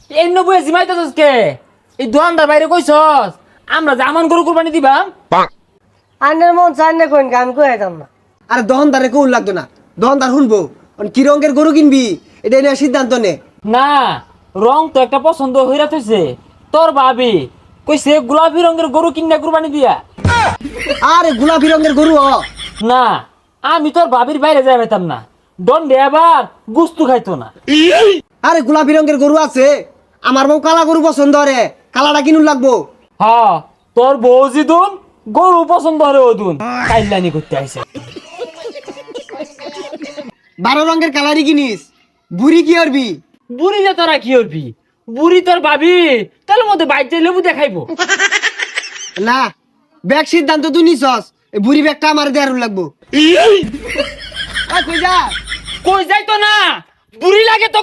এই নবুয়ে জিমাইতেছস কে? এই দোকানদার বাইরে কইছস আমরা জামান গরু কুরবানি দিবা? আন্নের মন চান্নে কোন কাম কই দাম না। আরে দহনদারে কৌল লাগতো না, দহনদার শুনবো কি রঙের গরু কিনবি এটা নিয়ে সিদ্ধান্ত নে। না, রং তো একটা পছন্দ হইরা থইছে। তোর ভাবি কইছে গোলাপি রঙের গরু কিনা কুরবানি দিয়া। আরে গোলাপি রঙের গরু না, আমি তোর ভাবির বাইরে যাই পাইতাম না। দণ্ডে আবার গুস্তু খাইতো না। আরে গোলাপি রঙের গরু আছে, আমার বউ কালা গরু পছন্দ রে, কালাটা কিনুন লাগবো। হ্যাঁ, তোর বউ জিদুন গরু পছন্দ হরে ওদুন কাইলানি করতে আইছে। 12 রঙের কালারই কিনিস, বুড়ি কি করবি? বুড়িলে তোরা কি করবি? বুড়ি তোর ভাবি তাহলে মধ্যে বাইরে লেবু দেখাইবো। না, ব্যাগ সিদ্ধান্ত তুই নিছস, এই বুড়ি ব্যাগটা আমার দেয়ার লাগবো। কই যা? কই যাইতো না, বুড়ি লাগে তো।